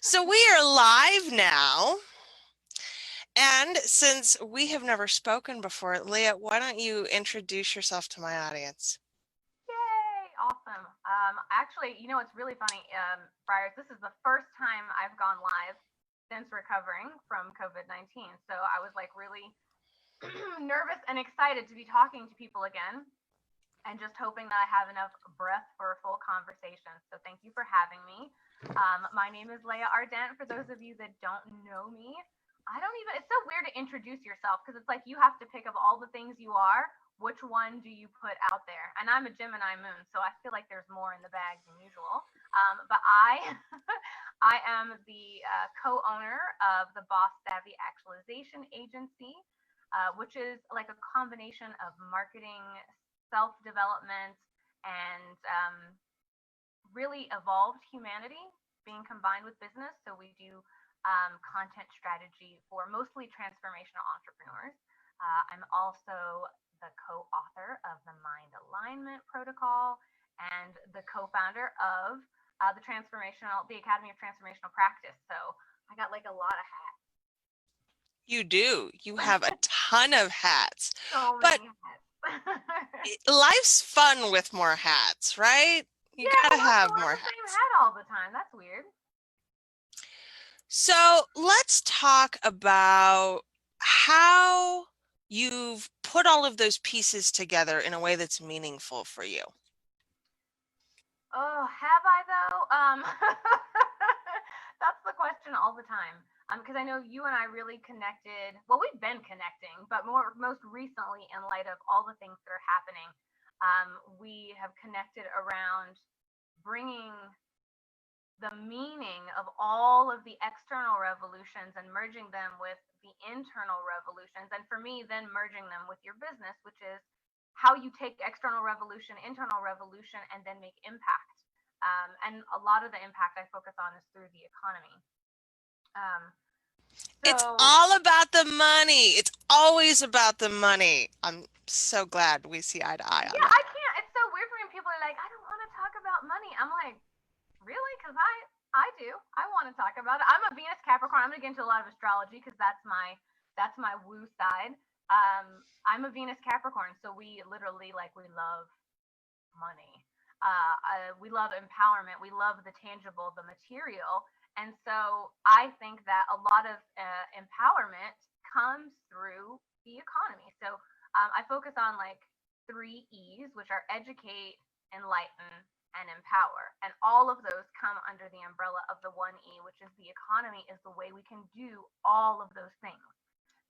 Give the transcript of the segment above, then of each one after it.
So we are live now. And since we have never spoken before, Leah, why don't you introduce yourself to my audience? Yay! Awesome. Actually, it's really funny, Briar. This is the first time I've gone live since recovering from COVID-19. So I was like really nervous and excited to be talking to people again and just hoping that I have enough breath for a full conversation. So thank you for having me. My name is Leah Ardent. For those of you that don't know me, it's so weird to introduce yourself because it's like you have to pick of all the things you are, which one do you put out there? And I'm a Gemini moon, so I feel like there's more in the bag than usual. But I, I am the co-owner of the B.O.S.S Savvy Actualization Agency, which is like a combination of marketing, self-development, and really evolved humanity being combined with business. So we do content strategy for mostly transformational entrepreneurs. I'm also the co-author of the Mind Alignment Protocol and the co-founder of the Academy of Transformational Practice. So I got like a lot of hats. You do. You have a ton of hats. So But many hats. life's fun with more hats, right? You Yeah, gotta who wants to have wear more the same hats. hat all the time? That's weird. So let's talk about how you've put all of those pieces together in a way that's meaningful for you. Oh, have I though? That's the question all the time. Because I know you and I really connected. Well, we've been connecting, but most recently, in light of all the things that are happening, we have connected around bringing the meaning of all of the external revolutions and merging them with the internal revolutions. And for me, then merging them with your business, which is how you take external revolution, internal revolution, and then make impact. And a lot of the impact I focus on is through the economy. Um, It's so all about the money. It's always about the money. I'm so glad we see eye to eye on yeah, I that. can't. It's so weird for me when people are like, I don't want to talk about money. I'm like, really? Because I do. I want to talk about it. I'm a Venus Capricorn. I'm gonna get into a lot of astrology because that's my woo side. I'm a Venus Capricorn, so we literally like we love money. We love empowerment. We love the tangible, the material. And so I think that a lot of empowerment comes through the economy. So I focus on like three E's, which are educate, enlighten, and empower. And all of those come under the umbrella of the one E, which is the economy, is the way we can do all of those things.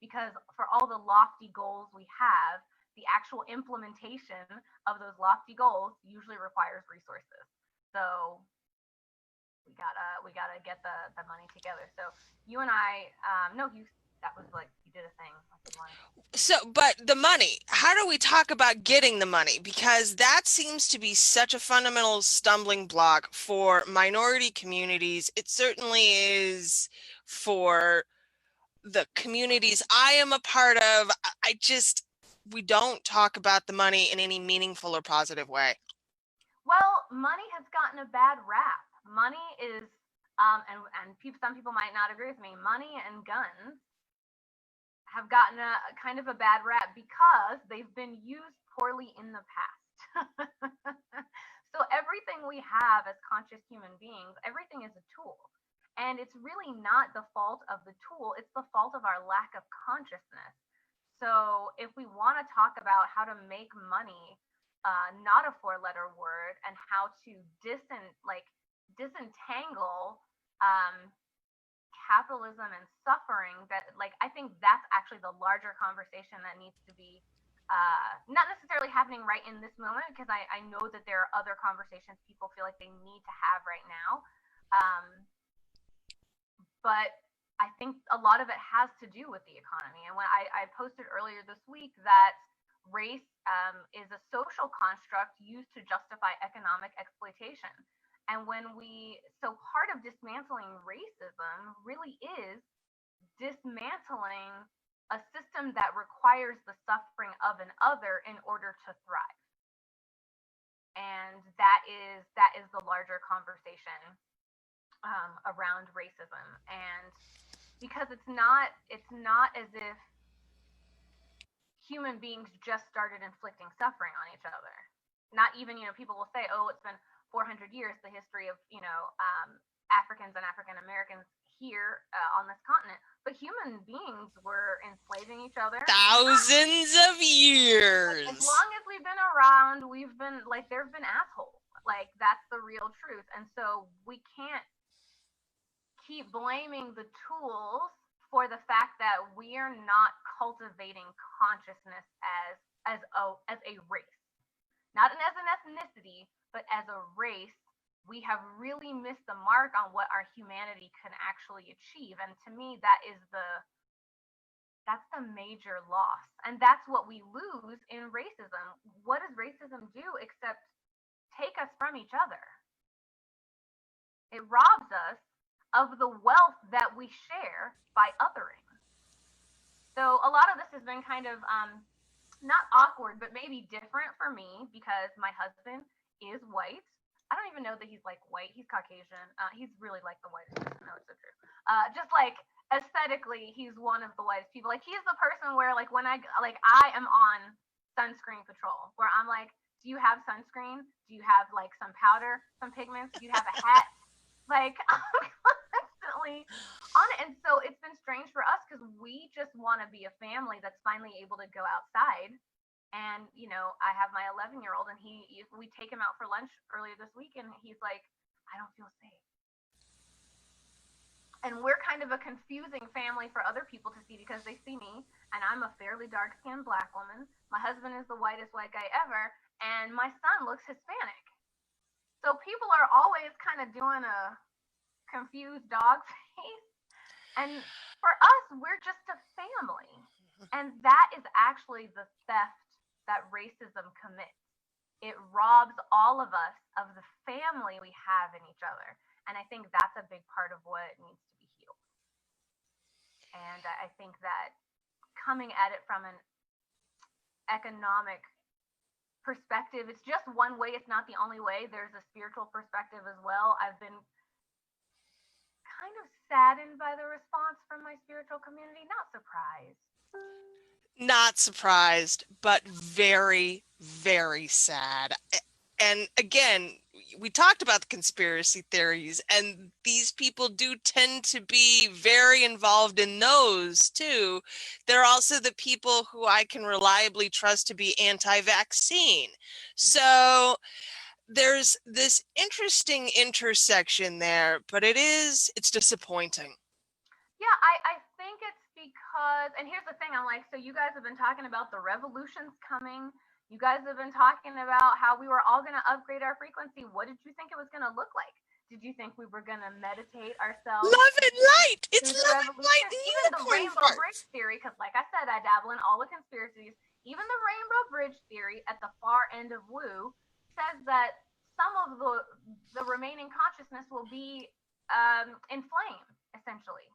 Because for all the lofty goals we have, the actual implementation of those lofty goals usually requires resources. So we gotta get the money together. So you and I, no, you that was like you did a thing with the money. So, but the money, how do we talk about getting the money? Because that seems to be such a fundamental stumbling block for minority communities. It certainly is for the communities I am a part of. We don't talk about the money in any meaningful or positive way. Well, money has gotten a bad rap. Money is, some people might not agree with me. Money and guns have gotten a kind of a bad rap because they've been used poorly in the past. So everything we have as conscious human beings, everything is a tool. And it's really not the fault of the tool, it's the fault of our lack of consciousness. So if we want to talk about how to make money, not a four-letter word, and how to disentangle um, capitalism and suffering, that like I think that's actually the larger conversation that needs to be not necessarily happening right in this moment, because I know that there are other conversations people feel like they need to have right now. um, but I think a lot of it has to do with the economy. And when I posted earlier this week that race is a social construct used to justify economic exploitation. And so part of dismantling racism really is dismantling a system that requires the suffering of an other in order to thrive. And that is the larger conversation around racism, and because it's not as if human beings just started inflicting suffering on each other. Not even, people will say, oh, it's been 400 years, the history of, Africans and African Americans here on this continent. But human beings were enslaving each other. Thousands of Like, as years. long as we've been around, we've been, like, there have been assholes. Like, that's the real truth. And so we can't keep blaming the tools for the fact that we are not cultivating consciousness as a race, not as an ethnicity, but as a race. We have really missed the mark on what our humanity can actually achieve, and to me, that's the major loss, and that's what we lose in racism. What does racism do except take us from each other? It robs us of the wealth that we share by othering. So a lot of this has been kind of not awkward, but maybe different for me because my husband is white. I don't even know that he's like white. He's Caucasian. He's really like the whitest person. No, it's so true. Just like aesthetically, he's one of the whitest people. Like, he's the person where, like, when I am on sunscreen patrol, where I'm like, do you have sunscreen? Do you have like some powder, some pigments? Do you have a hat? Like, I'm constantly on it. And so it's been strange for us because we just want to be a family that's finally able to go outside. And, I have my 11-year-old, and we take him out for lunch earlier this week, and he's like, I don't feel safe. And we're kind of a confusing family for other people to see because they see me, and I'm a fairly dark skinned black woman. My husband is the whitest white guy ever, and my son looks Hispanic. So people are always kind of doing a confused dog face. And for us, we're just a family. And that is actually the theft that racism commits. It robs all of us of the family we have in each other. And I think that's a big part of what needs to be healed. And I think that coming at it from an economic perspective, it's just one way, it's not the only way. There's a spiritual perspective as well. I've been kind of saddened by the response from my spiritual community, not surprised. Not surprised, but very, very sad. And again, we talked about the conspiracy theories, and these people do tend to be very involved in those too. They're also the people who I can reliably trust to be anti-vaccine. So there's this interesting intersection there, but it's disappointing. Yeah, I think it's because, and here's the thing, I'm like, so you guys have been talking about the revolutions coming. You guys have been talking about how we were all going to upgrade our frequency. What did you think it was going to look like? Did you think we were going to meditate ourselves Love and light. through It's the love and light revolution? and Even the unicorn Rainbow farts. Bridge theory, because like I said, I dabble in all the conspiracies. Even the Rainbow Bridge theory at the far end of Woo says that some of the remaining consciousness will be inflamed, essentially.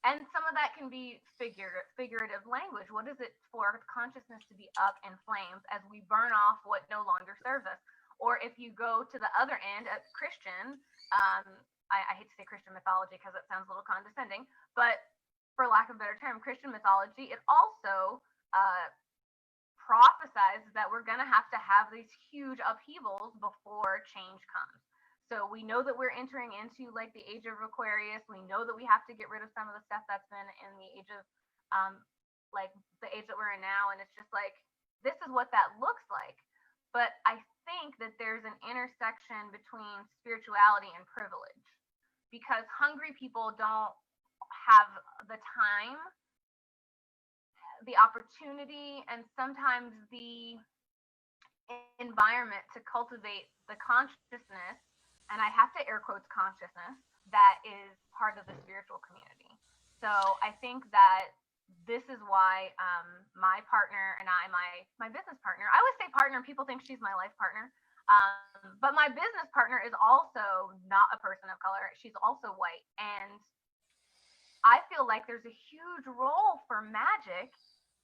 And some of that can be figurative language. What is it for consciousness to be up in flames as we burn off what no longer serves us? Or if you go to the other end, at Christian, I hate to say Christian mythology because it sounds a little condescending, but for lack of a better term, Christian mythology, it also prophesizes that we're going to have these huge upheavals before change comes. So we know that we're entering into like the age of Aquarius. We know that we have to get rid of some of the stuff that's been in the age of like the age that we're in now. And it's just like, this is what that looks like. But I think that there's an intersection between spirituality and privilege because hungry people don't have the time, the opportunity, and sometimes the environment to cultivate the consciousness, and I have to air quotes consciousness, that is part of the spiritual community. So I think that this is why my partner and my business partner, I always say partner, people think she's my life partner. But my business partner is also not a person of color. She's also white. And I feel like there's a huge role for magic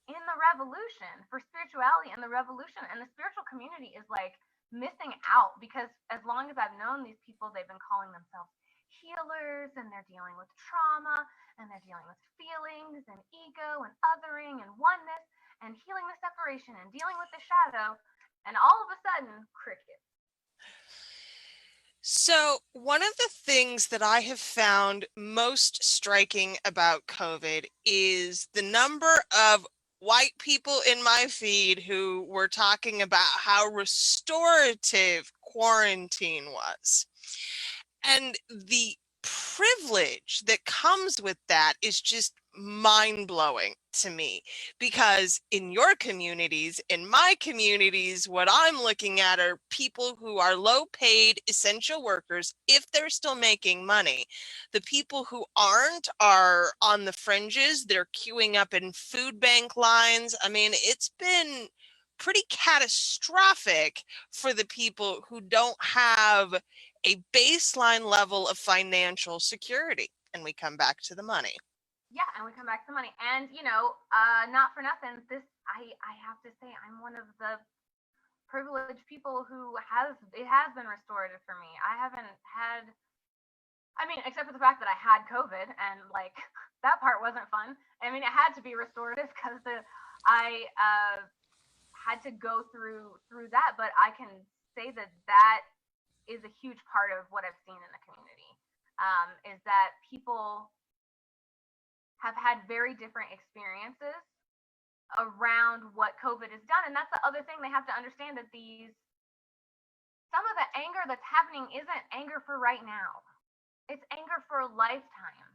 in the revolution, for spirituality in the revolution. And the spiritual community is like missing out because as long as I've known these people, they've been calling themselves healers, and they're dealing with trauma, and they're dealing with feelings and ego and othering and oneness and healing the separation and dealing with the shadow. And all of a sudden, crickets. So, one of the things that I have found most striking about COVID is the number of white people in my feed who were talking about how restorative quarantine was. And the privilege that comes with that is just mind blowing to me, because in your communities, in my communities, what I'm looking at are people who are low paid essential workers, if they're still making money. The people who aren't are on the fringes. They're queuing up in food bank lines. I mean, it's been pretty catastrophic for the people who don't have a baseline level of financial security. And we come back to the money. Yeah, and we come back to money. And not for nothing, I have to say I'm one of the privileged people who has been restorative for me. I haven't had, I mean, except for the fact that I had COVID and like that part wasn't fun. I mean, it had to be restorative because I had to go through that, but I can say that that is a huge part of what I've seen in the community. Is that people have had very different experiences around what COVID has done. And that's the other thing they have to understand, that some of the anger that's happening isn't anger for right now. It's anger for a lifetime.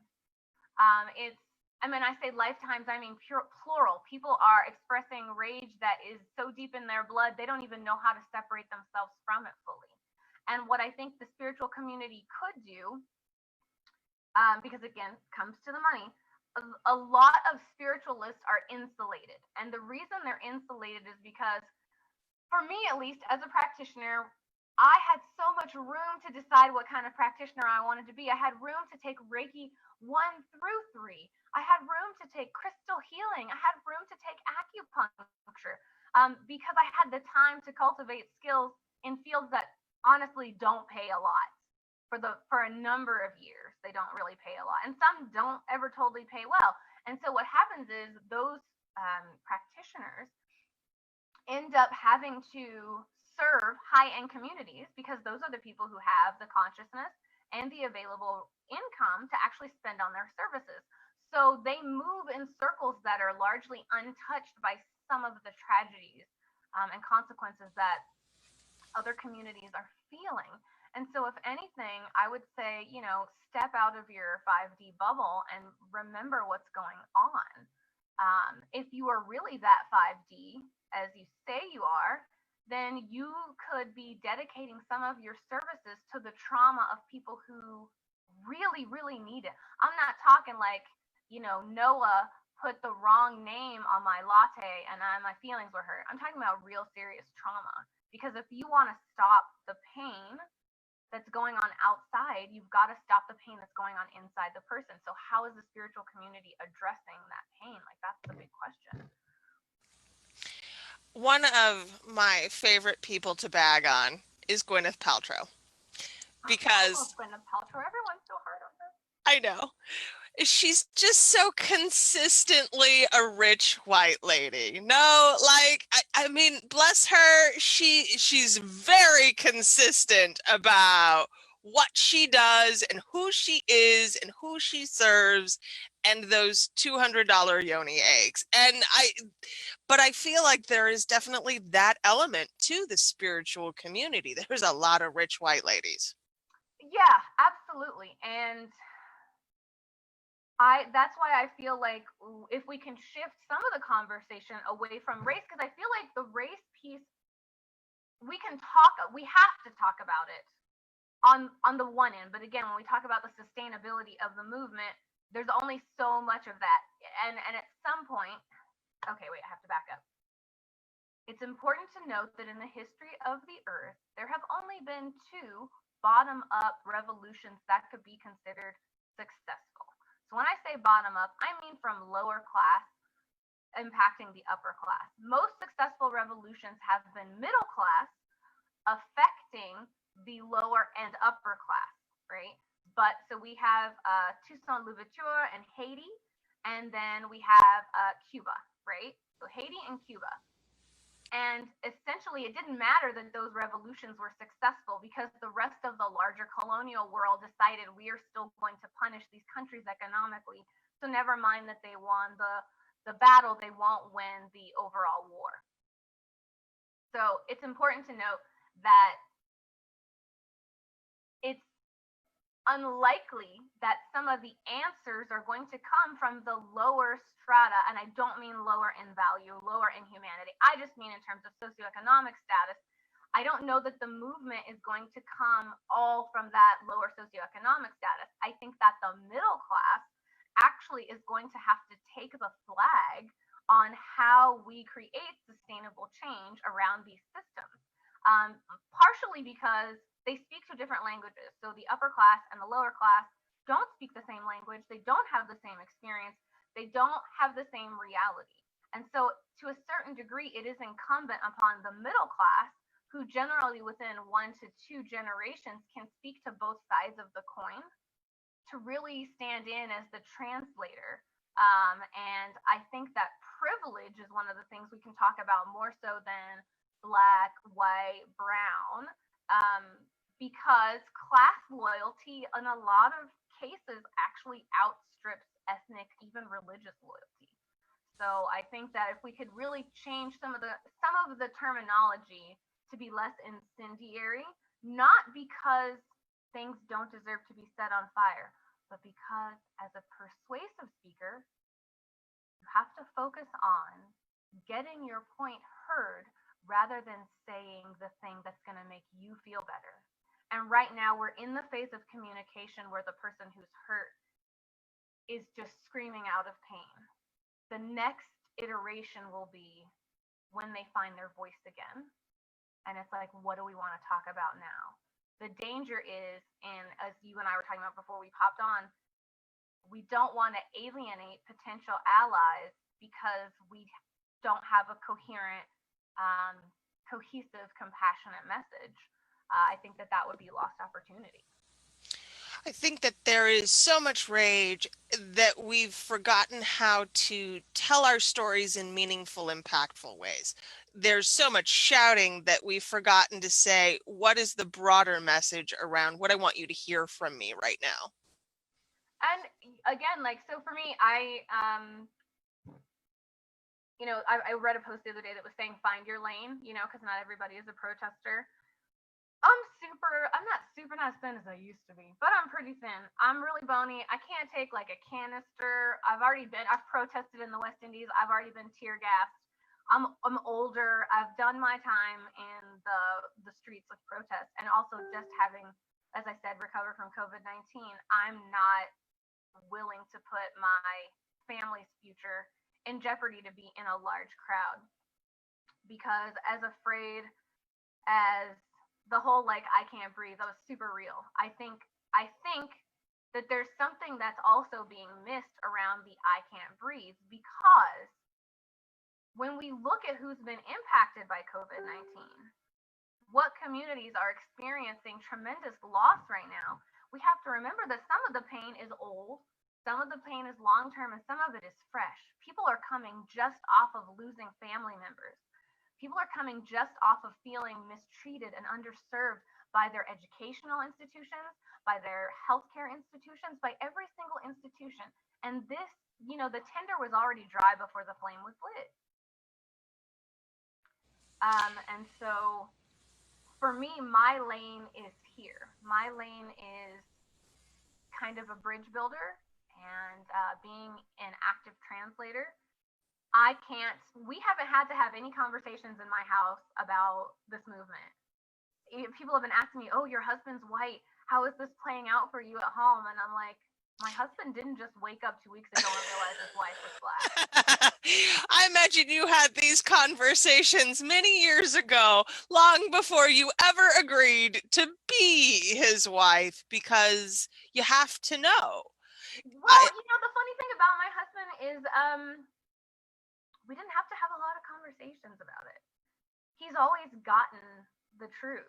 I say lifetimes, I mean plural. People are expressing rage that is so deep in their blood, they don't even know how to separate themselves from it fully. And what I think the spiritual community could do, because again, comes to the money, a lot of spiritualists are insulated. And the reason they're insulated is because, for me at least, as a practitioner, I had so much room to decide what kind of practitioner I wanted to be. I had room to take Reiki 1 through 3. I had room to take crystal healing. I had room to take acupuncture, because I had the time to cultivate skills in fields that honestly don't pay a lot. For a number of years, they don't really pay a lot, and some don't ever totally pay well. And so what happens is those practitioners end up having to serve high-end communities, because those are the people who have the consciousness and the available income to actually spend on their services. So they move in circles that are largely untouched by some of the tragedies and consequences that other communities are feeling. And so, if anything, I would say, step out of your 5D bubble and remember what's going on. If you are really that 5D, as you say you are, then you could be dedicating some of your services to the trauma of people who really, really need it. I'm not talking like, Noah put the wrong name on my latte and my feelings were hurt. I'm talking about real serious trauma. Because if you want to stop the pain that's going on outside, you've got to stop the pain that's going on inside the person. So how is the spiritual community addressing that pain? Like, that's the big question. One of my favorite people to bag on is Gwyneth Paltrow, I love because Gwyneth Paltrow. Everyone's so hard on her. I know she's just so consistently a rich white lady. No, like I mean, bless her, she's very consistent about what she does and who she is and who she serves, and those $200 yoni eggs. But I feel like there is definitely that element to the spiritual community. There's a lot of rich white ladies. Yeah, absolutely. And that's why I feel like if we can shift some of the conversation away from race, because I feel like the race piece, we have to talk about it on the one end. But again, when we talk about the sustainability of the movement, there's only so much of that. And at some point, okay, wait, I have to back up. It's important to note that in the history of the earth, there have only been 2 bottom up revolutions that could be considered successful. So when I say bottom up, I mean from lower class impacting the upper class. Most successful revolutions have been middle class affecting the lower and upper class, right? But so we have Toussaint Louverture and Haiti, and then we have Cuba, right? So Haiti and Cuba. And essentially, it didn't matter that those revolutions were successful because the rest of the larger colonial world decided we are still going to punish these countries economically. So never mind that they won the battle, they won't win the overall war. So it's important to note that it's unlikely that some of the answers are going to come from the lower strata, and I don't mean lower in value, lower in humanity. I just mean in terms of socioeconomic status. I don't know that the movement is going to come all from that lower socioeconomic status. I think that the middle class actually is going to have to take the flag on how we create sustainable change around these systems. Partially because they speak two different languages. So the upper class and the lower class don't speak the same language. They don't have the same experience. They don't have the same reality. And so, to a certain degree, it is incumbent upon the middle class, who generally within 1 to 2 generations can speak to both sides of the coin, to really stand in as the translator. And I think that privilege is one of the things we can talk about more so than black, white, brown, um, because class loyalty in a lot of cases actually outstrips ethnic, even religious loyalty. So I think that if we could really change some of the terminology to be less incendiary, not because things don't deserve to be set on fire, but because as a persuasive speaker, you have to focus on getting your point heard rather than saying the thing that's going to make you feel better. And right now, we're in the phase of communication where the person who's hurt is just screaming out of pain. The next iteration will be when they find their voice again. And it's like, what do we want to talk about now? The danger is, and as you and I were talking about before we popped on, we don't want to alienate potential allies because we don't have a coherent, cohesive, compassionate message. I think that that would be lost opportunity. I think that there is so much rage that we've forgotten how to tell our stories in meaningful, impactful ways. There's so much shouting that we've forgotten to say, what is the broader message around what I want you to hear from me right now? And again, like, so for me, I read a post the other day that was saying find your lane, because not everybody is a protester. I'm not super not as thin as I used to be, but I'm pretty thin. I'm really bony. I can't take like a canister. I've protested in the West Indies. I've already been tear gassed. I'm older. I've done my time in the streets of protest, and also just having, as I said, recovered from COVID-19. I'm not willing to put my family's future in jeopardy to be in a large crowd, because as afraid as the whole like I can't breathe, that was super real. I think that there's something that's also being missed around the I can't breathe, because when we look at who's been impacted by COVID-19, what communities are experiencing tremendous loss right now, we have to remember that some of the pain is old, some of the pain is long term, and some of it is fresh. People are coming just off of losing family members. People are coming just off of feeling mistreated and underserved by their educational institutions, by their healthcare institutions, by every single institution. And this, the tinder was already dry before the flame was lit. And so for me, my lane is here. My lane is kind of a bridge builder and being an active translator. We haven't had to have any conversations in my house about this movement. People have been asking me, oh, your husband's white. How is this playing out for you at home? And I'm like, my husband didn't just wake up 2 weeks ago and realize his wife was black. I imagine you had these conversations many years ago, long before you ever agreed to be his wife, because you have to know. Well, the funny thing about my husband is we didn't have to have a lot of conversations about it. He's always gotten the truth.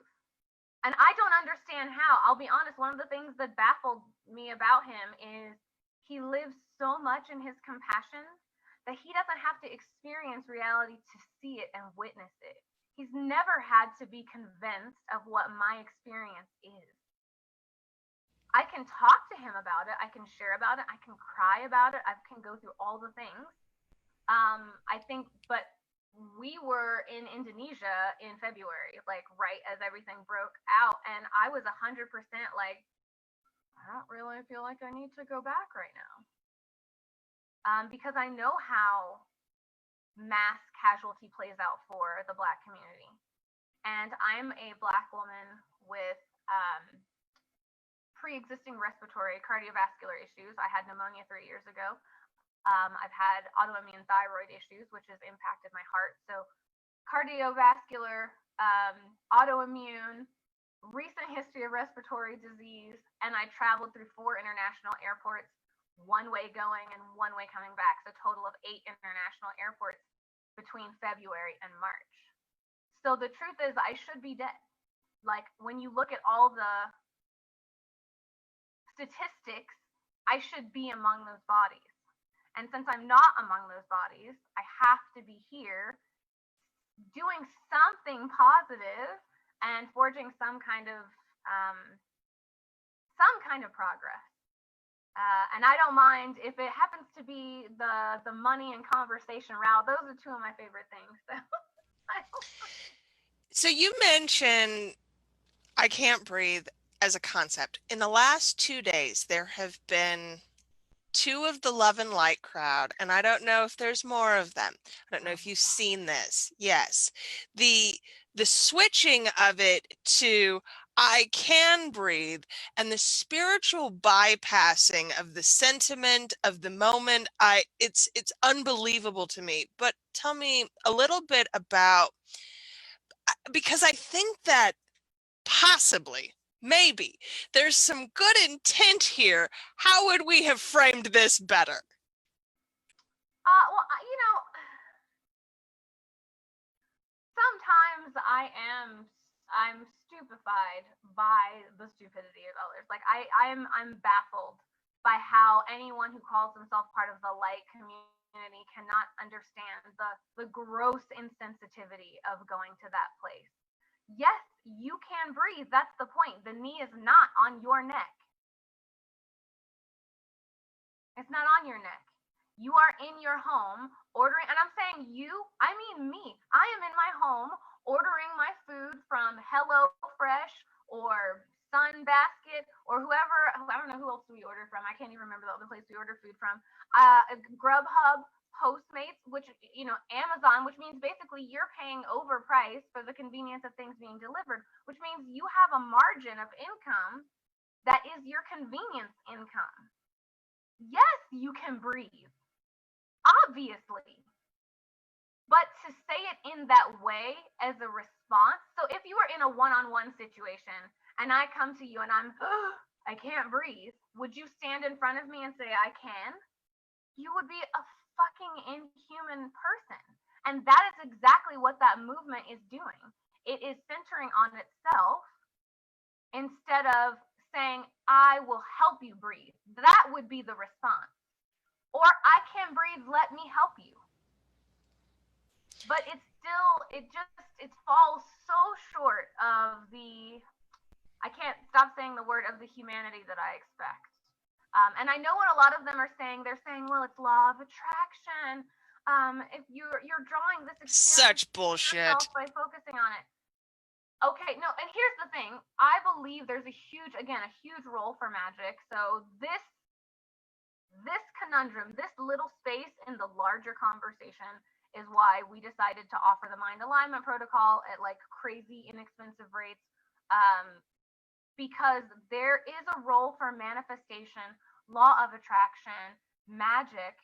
And I don't understand how. I'll be honest, one of the things that baffled me about him is he lives so much in his compassion that he doesn't have to experience reality to see it and witness it. He's never had to be convinced of what my experience is. I can talk to him about it, I can share about it, I can cry about it, I can go through all the things. I think, but we were in Indonesia in February, like right as everything broke out, and I was 100% like, I don't really feel like I need to go back right now, because I know how mass casualty plays out for the Black community, and I'm a Black woman with pre-existing respiratory cardiovascular issues. I had pneumonia 3 years ago. I've had autoimmune thyroid issues, which has impacted my heart. So cardiovascular, autoimmune, recent history of respiratory disease, and I traveled through 4 international airports, one way going and one way coming back. So a total of 8 international airports between February and March. So the truth is I should be dead. Like when you look at all the statistics, I should be among those bodies. And since I'm not among those bodies, I have to be here doing something positive and forging some kind of progress. And I don't mind if it happens to be the money and conversation route. Those are 2 of my favorite things. So you mentioned I can't breathe as a concept. In the last 2 days, there have been 2 of the Love and Light crowd, and I don't know if there's more of them. I don't know if you've seen this. Yes. The switching of it to I can breathe and the spiritual bypassing of the sentiment of the moment, it's unbelievable to me. But tell me a little bit about, because I think that possibly, maybe, there's some good intent here. How would we have framed this better? Well, sometimes I'm stupefied by the stupidity of others. Like I'm baffled by how anyone who calls themselves part of the light community cannot understand the gross insensitivity of going to that place. Yes, you can breathe. That's the point. The knee is not on your neck. It's not on your neck. You are in your home ordering, and I'm saying you, I mean me. I am in my home ordering my food from Hello Fresh or Sunbasket or whoever. I don't know who else we order from. I can't even remember the other place we order food from. Grubhub, Postmates, which, Amazon, which means basically you're paying overpriced for the convenience of things being delivered, which means you have a margin of income that is your convenience income. Yes, you can breathe, obviously. But to say it in that way as a response, so if you were in a one-on-one situation and I come to you and I can't breathe, would you stand in front of me and say, I can? You would be a fucking inhuman person. And that is exactly what that movement is doing. It is centering on itself instead of saying, I will help you breathe. That would be the response. Or I can breathe, let me help you. But it falls so short of I can't stop saying the word, of the humanity that I expect. And I know what a lot of them are saying. They're saying, well, it's law of attraction. If you're drawing this experience Such bullshit. by focusing on it. Okay, no, and here's the thing. I believe there's a huge role for magic. So this conundrum, this little space in the larger conversation is why we decided to offer the mind alignment protocol at like crazy inexpensive rates. Because there is a role for manifestation, law of attraction, magic,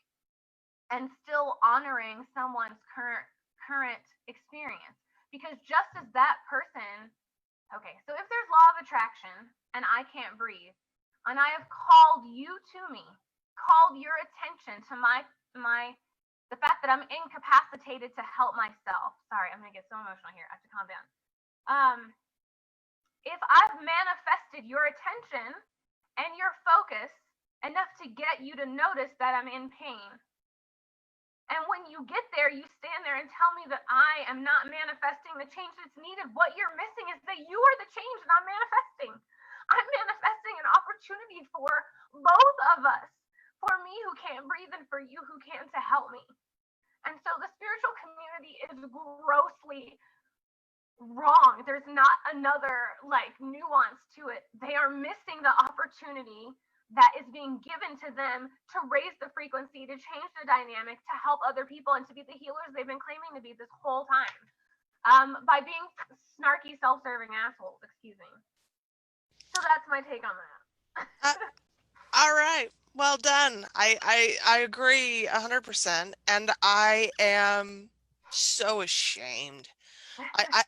and still honoring someone's current experience. Because just as that person, okay, so if there's law of attraction and I can't breathe, and I have called you to me, called your attention to the fact that I'm incapacitated to help myself. Sorry, I'm gonna get so emotional here. I have to calm down. if I've manifested your attention and your focus enough to get you to notice that I'm in pain, and when you get there, you stand there and tell me that I am not manifesting the change that's needed. What you're missing is that you are the change that I'm manifesting. I'm manifesting an opportunity for both of us, for me who can't breathe and for you who can, to help me. And so the spiritual community is grossly wrong. There's not another like nuance to it. They are missing the opportunity that is being given to them to raise the frequency, to change the dynamic, to help other people, and to be the healers they've been claiming to be this whole time, by being snarky, self-serving assholes. Excuse me. So that's my take on that. Uh, all right. Well done. I agree 100%. And I am so ashamed.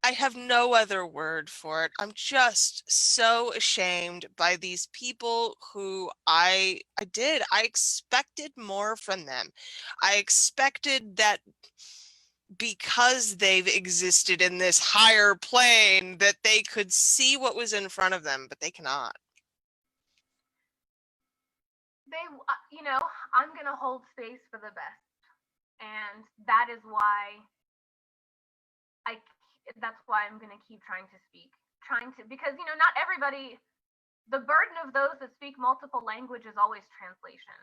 I have no other word for it. I'm just so ashamed by these people who I expected more from them. I expected that because they've existed in this higher plane that they could see what was in front of them, but they cannot. They, I'm gonna hold space for the best, and that is why I. That's why I'm gonna keep trying to speak, because not everybody. The burden of those that speak multiple language is always translation.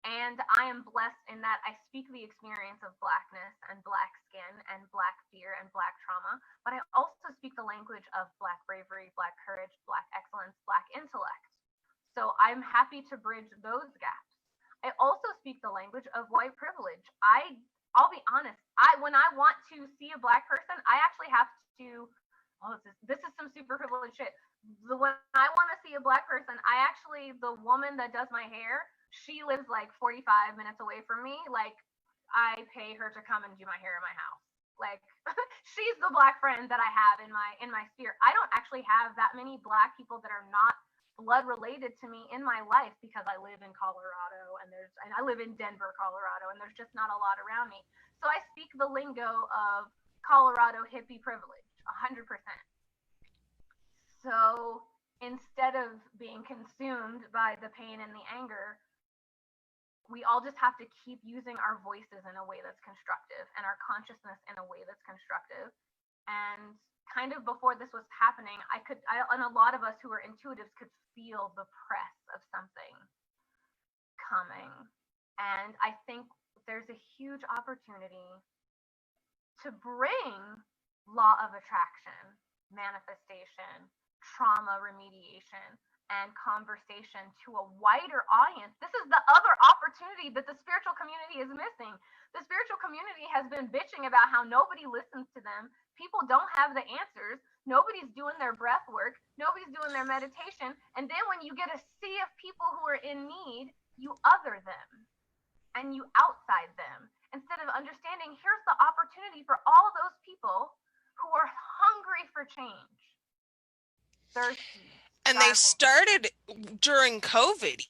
And I am blessed in that I speak the experience of blackness and black skin and black fear and black trauma, but I also speak the language of black bravery, black courage, black excellence, black intellect. So I'm happy to bridge those gaps. I also speak the language of white privilege. I'll be honest, when I want to see a black person, I actually have to. Oh, this is some super privileged shit. When I want to see a black person, the woman that does my hair, she lives like 45 minutes away from me. Like, I pay her to come and do my hair in my house. Like, she's the black friend that I have in my sphere. I don't actually have that many black people that are not blood related to me in my life because I live in Colorado and I live in Denver, Colorado, and there's just not a lot around me. So I speak the lingo of Colorado hippie privilege, 100%. So instead of being consumed by the pain and the anger, we all just have to keep using our voices in a way that's constructive and our consciousness in a way that's constructive. And kind of before this was happening, and a lot of us who are intuitives could feel the press of something coming. And I think there's a huge opportunity to bring law of attraction, manifestation, trauma remediation, and conversation to a wider audience. This is the other opportunity that the spiritual community is missing. The spiritual community has been bitching about how nobody listens to them. People don't have the answers. Nobody's doing their breath work. Nobody's doing their meditation. And then when you get a sea of people who are in need, you other them and you outside them instead of understanding here's the opportunity for all those people who are hungry for change, thirsty, And they starving. started during COVID,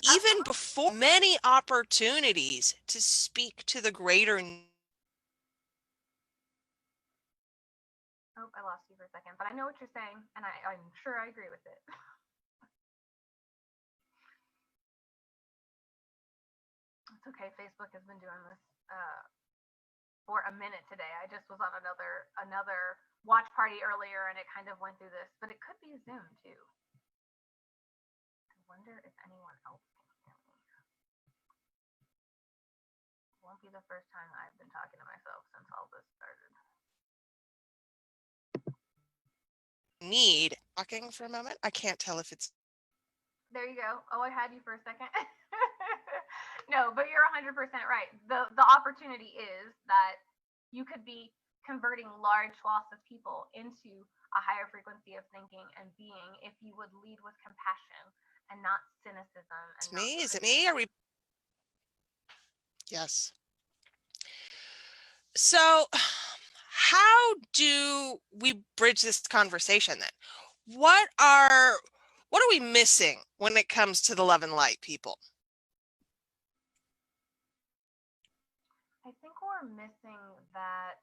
even Absolutely. before many opportunities to speak to the greater. Oh, I lost you for a second, but I know what you're saying, and I'm sure I agree with it. It's okay. Facebook has been doing this for a minute today. I just was on another watch party earlier, and it kind of went through this, but it could be Zoom too. I wonder if anyone else can hear me. It won't be the first time I've been talking to myself since all this started. Need talking for a moment. I can't tell if it's. There you go. Oh, I had you for a second. No, but you're 100% right. The opportunity is that you could be converting large swaths of people into a higher frequency of thinking and being if you would lead with compassion and not cynicism and It's not me. Is it me? Are criticism. we? Yes. So, how do we bridge this conversation then? What are what are we missing when it comes to the love and light people? I think we're missing that,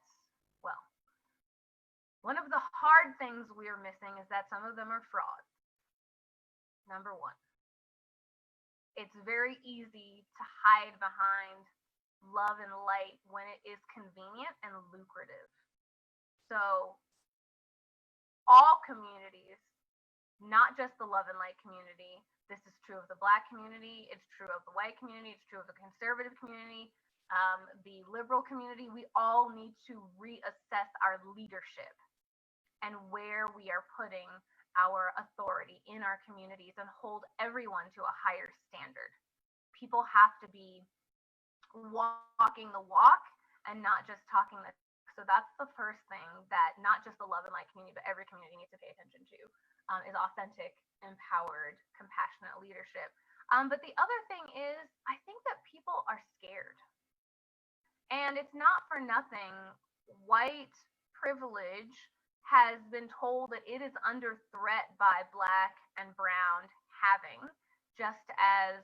well, One of the hard things we are missing is that some of them are frauds. Number one, it's very easy to hide behind love and light when it is convenient and lucrative. So, all communities, not just the love and light community, this is true of the Black community, it's true of the white community, it's true of the conservative community, the liberal community. We all need to reassess our leadership and where we are putting our authority in our communities and hold everyone to a higher standard. People have to be walking the walk and not just talking the talk. So that's the first thing that not just the love and light community, but every community needs to pay attention to, is authentic, empowered, compassionate leadership. But the other thing is, I think that people are scared. And it's not for nothing. White privilege has been told that it is under threat by Black and Brown having, just as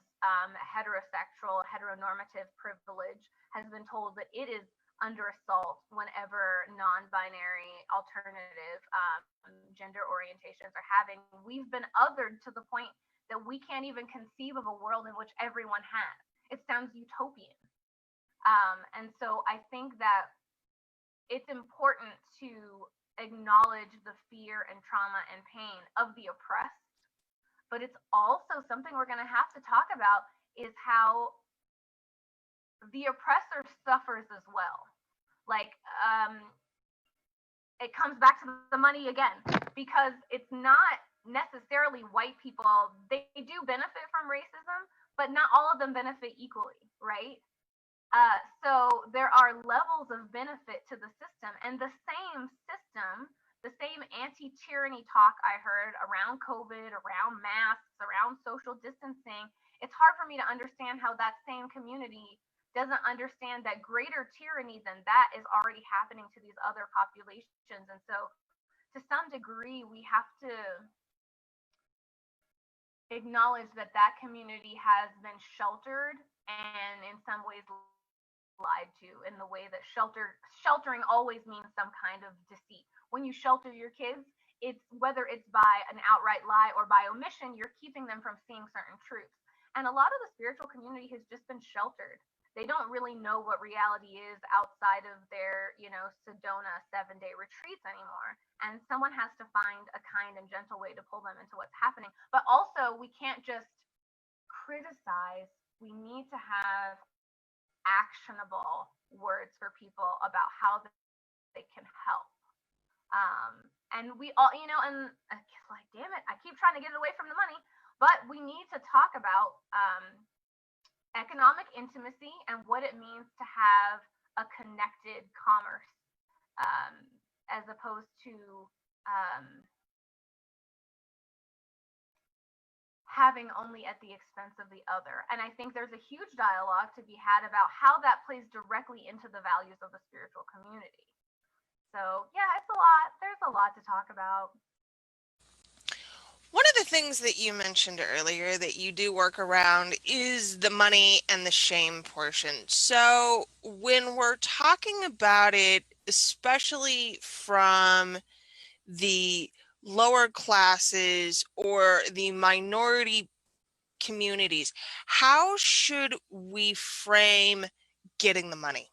heterosexual, heteronormative privilege has been told that it is under assault whenever non-binary, alternative gender orientations are having. We've been othered to the point that we can't even conceive of a world in which everyone has. It sounds utopian. And so I think that it's important to acknowledge the fear and trauma and pain of the oppressed, but it's also something we're going to have to talk about, is how the oppressor suffers as well. Like, it comes back to the money again, because it's not necessarily white people. They do benefit from racism, but not all of them benefit equally, right? So there are levels of benefit to the system, and the same system, the same anti-tyranny talk I heard around COVID, around masks, around social distancing. It's hard for me to understand how that same community doesn't understand that greater tyranny than that is already happening to these other populations. And so, to some degree, we have to acknowledge that that community has been sheltered and in some ways lied to, in the way that sheltering always means some kind of deceit. When you shelter your kids, it's whether it's by an outright lie or by omission, you're keeping them from seeing certain truths. And a lot of the spiritual community has just been sheltered. They don't really know what reality is outside of their, Sedona 7-day retreats anymore. And someone has to find a kind and gentle way to pull them into what's happening. But also, we can't just criticize. We need to have actionable words for people about how they can help. And we all, and like, damn it, I keep trying to get it away from the money, but we need to talk about economic intimacy and what it means to have a connected commerce, as opposed to having only at the expense of the other. And I think there's a huge dialogue to be had about how that plays directly into the values of the spiritual community. So yeah, it's a lot. There's a lot to talk about. One of the things that you mentioned earlier that you do work around is the money and the shame portion. So when we're talking about it, especially from the lower classes or the minority communities, how should we frame getting the money?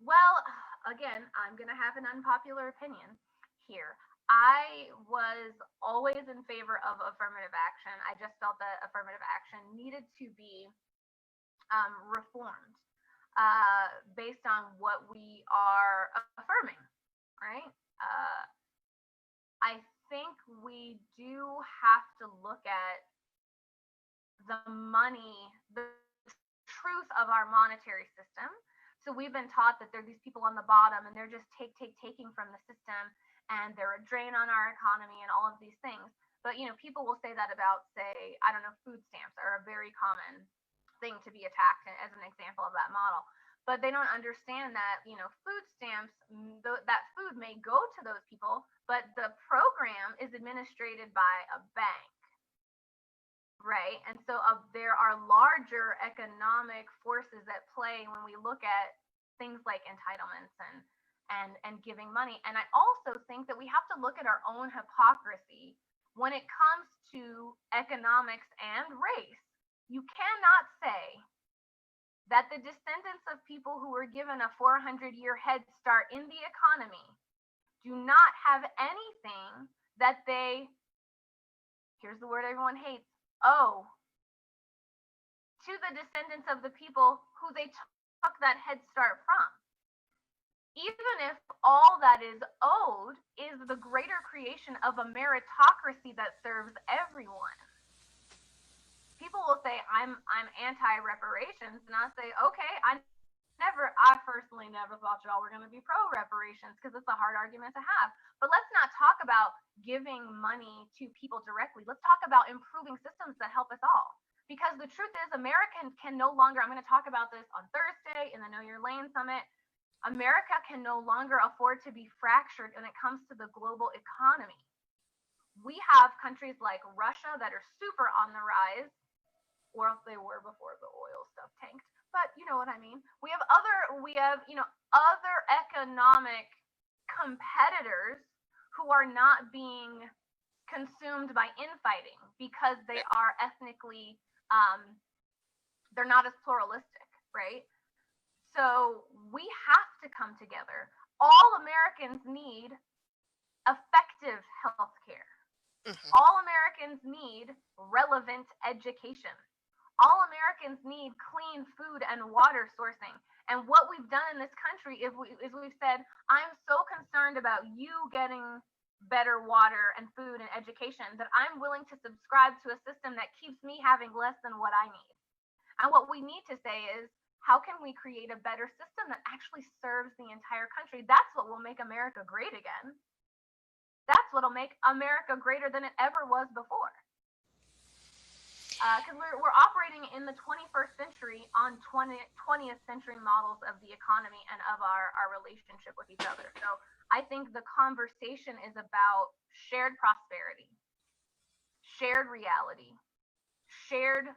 Well, again, I'm going to have an unpopular opinion here. I was always in favor of affirmative action. I just felt that affirmative action needed to be reformed based on what we are affirming, right? I think we do have to look at the money, the truth of our monetary system. So we've been taught that there are these people on the bottom and they're just taking from the system, and they're a drain on our economy and all of these things. But people will say that about, say, I don't know, food stamps are a very common thing to be attacked as an example of that model. But they don't understand that, food stamps, that food may go to those people, but the program is administered by a bank. Right. And so there are larger economic forces at play when we look at things like entitlements and giving money. And I also think that we have to look at our own hypocrisy when it comes to economics and race. You cannot say that the descendants of people who were given a 400-year head start in the economy do not have anything that they, here's the word everyone hates, owe to the descendants of the people who they took that head start from. Even if all that is owed is the greater creation of a meritocracy that serves everyone. People will say I'm anti-reparations, and I say, okay, I personally never thought y'all were going to be pro-reparations because it's a hard argument to have. But let's not talk about giving money to people directly. Let's talk about improving systems that help us all. Because the truth is, Americans can no longer, I'm going to talk about this on Thursday in the Know Your Lane Summit, America can no longer afford to be fractured when it comes to the global economy. We have countries like Russia that are super on the rise, or else they were before the oil stuff tanked. But you know what I mean. We have other economic competitors who are not being consumed by infighting because they are ethnically they're not as pluralistic, right? So we have to come together. All Americans need effective health care. Mm-hmm. All Americans need relevant education. All Americans need clean food and water sourcing. And what we've done in this country is we've said, I'm so concerned about you getting better water and food and education that I'm willing to subscribe to a system that keeps me having less than what I need. And what we need to say is, how can we create a better system that actually serves the entire country? That's what will make America great again. That's what will make America greater than it ever was before. Because we're operating in the 21st century on 20th century models of the economy and of our relationship with each other. So I think the conversation is about shared prosperity, shared reality, shared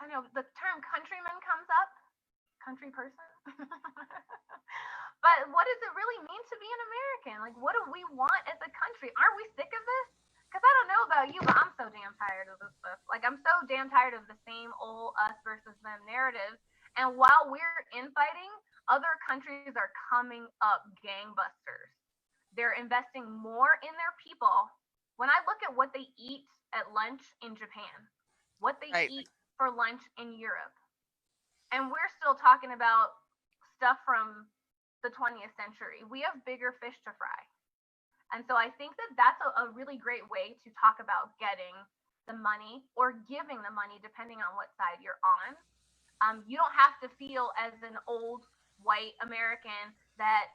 I know the term countryman comes up, country person. But what does it really mean to be an American? Like, what do we want as a country? Aren't we sick of this? Because I don't know about you, but I'm so damn tired of this stuff. Like, I'm so damn tired of the same old us versus them narrative. And while we're infighting, other countries are coming up gangbusters. They're investing more in their people. When I look at what they eat at lunch in Japan, what they Right. eat for lunch in Europe. And we're still talking about stuff from the 20th century. We have bigger fish to fry. And so I think that that's a really great way to talk about getting the money or giving the money, depending on what side you're on. You don't have to feel as an old white American that,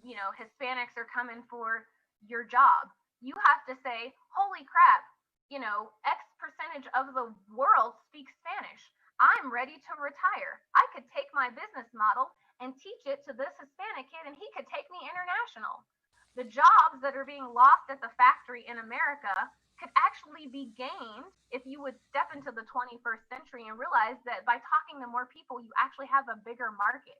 Hispanics are coming for your job. You have to say, holy crap, X percentage of the world speaks Spanish. I'm ready to retire. I could take my business model and teach it to this Hispanic kid, and he could take me international. The jobs that are being lost at the factory in America could actually be gained if you would step into the 21st century and realize that by talking to more people, you actually have a bigger market.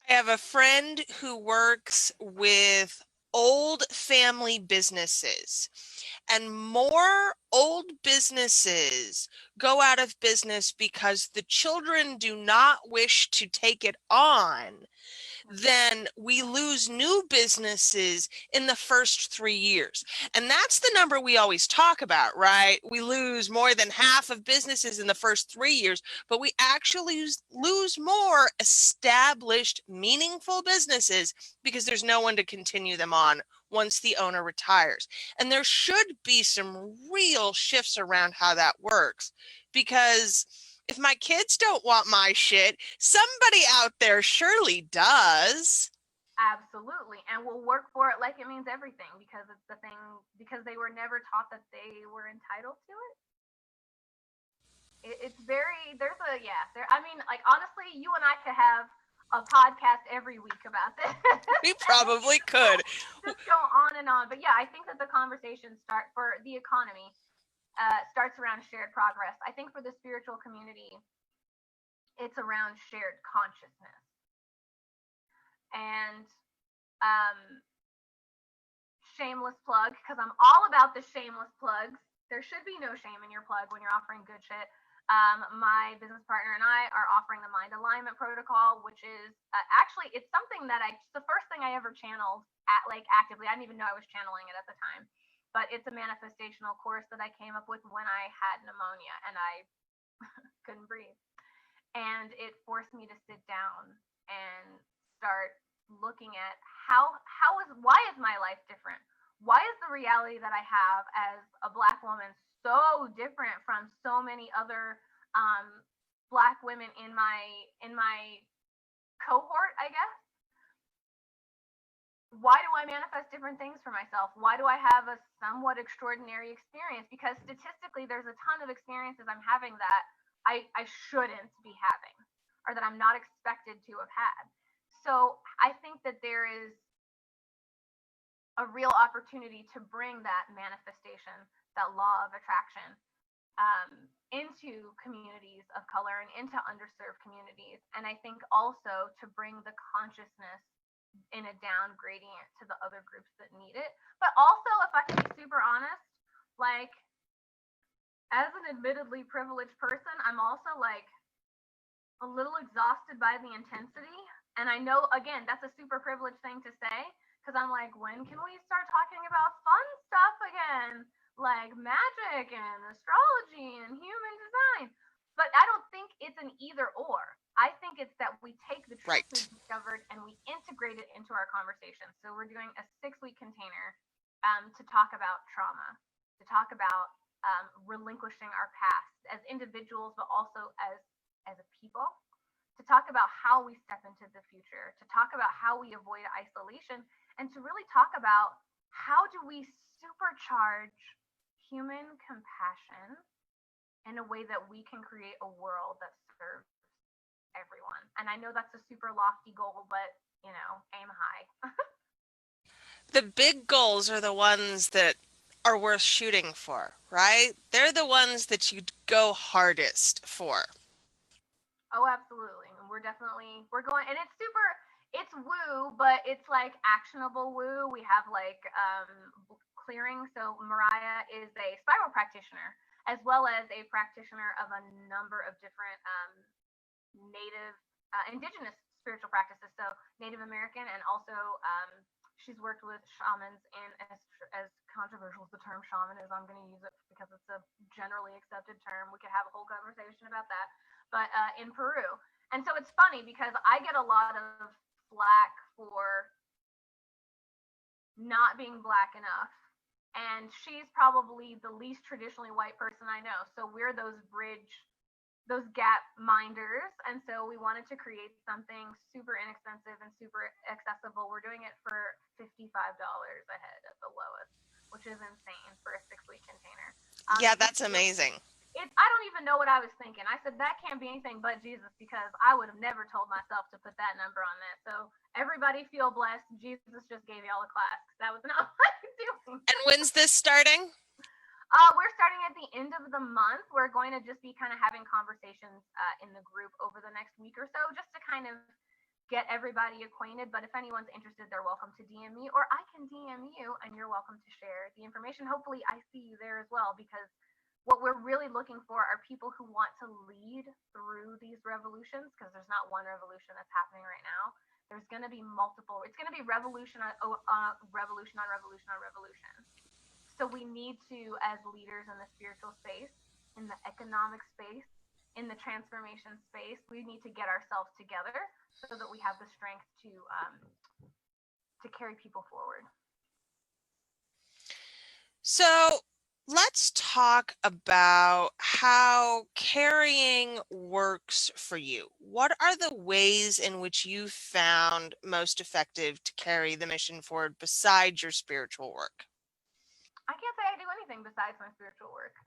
I have a friend who works with old family businesses, and more old businesses go out of business because the children do not wish to take it on. Then we lose new businesses in the first 3 years. And that's the number we always talk about, right? We lose more than half of businesses in the first 3 years, but we actually lose more established, meaningful businesses because there's no one to continue them on once the owner retires. And there should be some real shifts around how that works, because if my kids don't want my shit, somebody out there surely does. Absolutely. And we'll work for it like it means everything, because it's the thing, because they were never taught that they were entitled to it. It's very, there's a, yeah, there, I mean, like, honestly, you and I could have a podcast every week about this. We probably could. Just go on and on. But yeah, I think that the conversation for the economy starts around shared progress. I think for the spiritual community, It's around shared consciousness. And um, shameless plug, because I'm all about the shameless plugs. There should be no shame in your plug when you're offering good shit. My business partner and I are offering the Mind Alignment Protocol, which is actually, it's something that it's the first thing I ever channeled at, like, actively. I didn't even know I was channeling it at the time, but it's a manifestational course that I came up with when I had pneumonia and I couldn't breathe, and it forced me to sit down and start looking at why is my life different? Why is the reality that I have as a Black woman so different from so many other Black women in my cohort, I guess? Why do I manifest different things for myself? Why do I have a somewhat extraordinary experience? Because statistically, there's a ton of experiences I'm having that I shouldn't be having, or that I'm not expected to have had. So I think that there is a real opportunity to bring that manifestation, that law of attraction, into communities of color and into underserved communities. And I think also to bring the consciousness in a down gradient to the other groups that need it. But also, if I can be super honest, like, as an admittedly privileged person, I'm also like a little exhausted by the intensity. And I know, again, that's a super privileged thing to say, because I'm like, when can we start talking about fun stuff again? Like magic and astrology and human design. But I don't think it's an either or. I think it's that we take the truth Right. we've discovered and we integrate it into our conversation. So we're doing a 6-week container to talk about trauma, to talk about relinquishing our past as individuals, but also as a people, to talk about how we step into the future, to talk about how we avoid isolation, and to really talk about how do we supercharge human compassion in a way that we can create a world that serves everyone. And I know that's a super lofty goal, but aim high. The big goals are the ones that are worth shooting for, right? They're the ones that you go hardest for. Oh, absolutely. And we're going, and it's woo, but it's like actionable woo. We have like clearing. So Mariah is a spiral practitioner as well as a practitioner of a number of different native, indigenous spiritual practices. So Native American, and also she's worked with shamans. And as controversial as the term shaman is, I'm going to use it because it's a generally accepted term. We could have a whole conversation about that. But in Peru. And so it's funny because I get a lot of flack for not being Black enough. And she's probably the least traditionally white person I know. So we're those gap minders. And so we wanted to create something super inexpensive and super accessible. We're doing it for $55 a head at the lowest, which is insane for a 6-week container. Yeah, Because that's amazing. I don't even know what I was thinking. I said that can't be anything but Jesus, because I would have never told myself to put that number on that. So everybody feel blessed. Jesus just gave y'all a class. That was not what I'm doing. And when's this starting? We're starting at the end of the month. We're going to just be kind of having conversations in the group over the next week or so, just to kind of get everybody acquainted. But if anyone's interested, they're welcome to DM me, or I can DM you, and you're welcome to share the information. Hopefully, I see you there as well, because what we're really looking for are people who want to lead through these revolutions, because there's not one revolution that's happening right now. There's going to be multiple. It's going to be revolution on revolution on revolution on revolution. So we need to, as leaders in the spiritual space, in the economic space, in the transformation space, we need to get ourselves together so that we have the strength to carry people forward. So let's talk about how carrying works for you. What are the ways in which you found most effective to carry the mission forward besides your spiritual work? I can't say I do anything besides my spiritual work.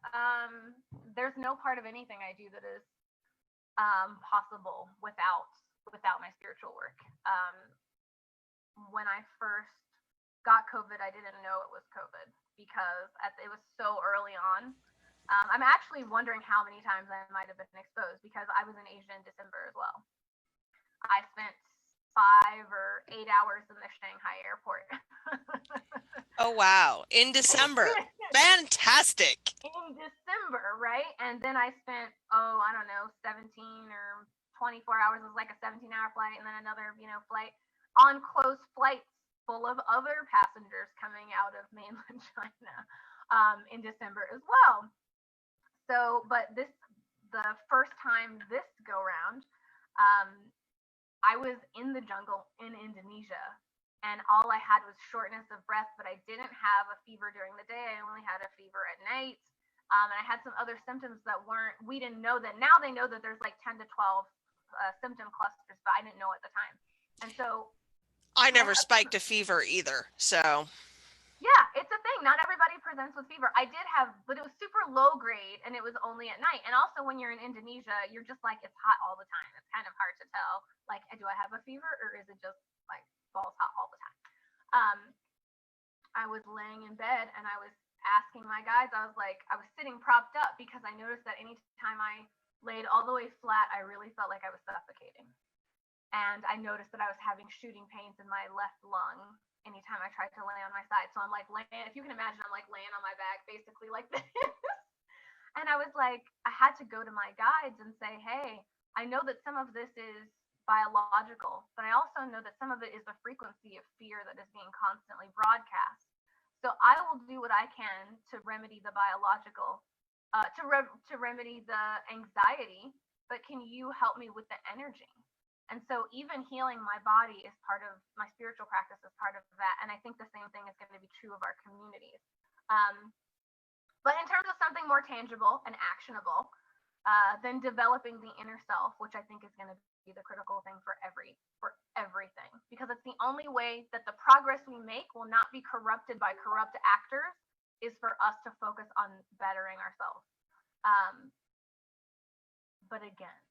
There's no part of anything I do that is possible without my spiritual work. When I first got COVID, I didn't know it was COVID because it was so early on. I'm actually wondering how many times I might have been exposed because I was in Asia in December as well. I spent 5 or 8 hours in the Shanghai airport. Oh, wow. In December. Fantastic. In December, right? And then I spent, I don't know, 17 or 24 hours. It was like a 17-hour flight, and then another, flight on close flights full of other passengers coming out of mainland China in December as well. So, but the first time this go round, um, I was in the jungle in Indonesia, and all I had was shortness of breath, but I didn't have a fever during the day. I only had a fever at night. And I had some other symptoms that we didn't know that. Now they know that there's like 10 to 12 symptom clusters, but I didn't know at the time. And so I my never spiked a fever either. So, yeah, it's a thing. Not everybody presents with fever. I did have, but it was super low grade and it was only at night. And also when you're in Indonesia, you're just like, it's hot all the time. It's kind of hard to tell, like, do I have a fever or is it just like balls hot all the time? Um, I was laying in bed and I was asking my guys, I was like, I was sitting propped up because I noticed that anytime I laid all the way flat, I really felt like I was suffocating. And I noticed that I was having shooting pains in my left lung anytime I tried to lay on my side. So I'm like laying, if you can imagine, I'm like laying on my back basically like this. And I was like, I had to go to my guides and say, hey, I know that some of this is biological, but I also know that some of it is the frequency of fear that is being constantly broadcast. So I will do what I can to remedy the biological, to remedy the anxiety, but can you help me with the energy? And so even healing my body is part of my spiritual practice, is part of that. And I think the same thing is going to be true of our communities. But in terms of something more tangible and actionable, then developing the inner self, which I think is going to be the critical thing for everything, because it's the only way that the progress we make will not be corrupted by corrupt actors, is for us to focus on bettering ourselves. But again,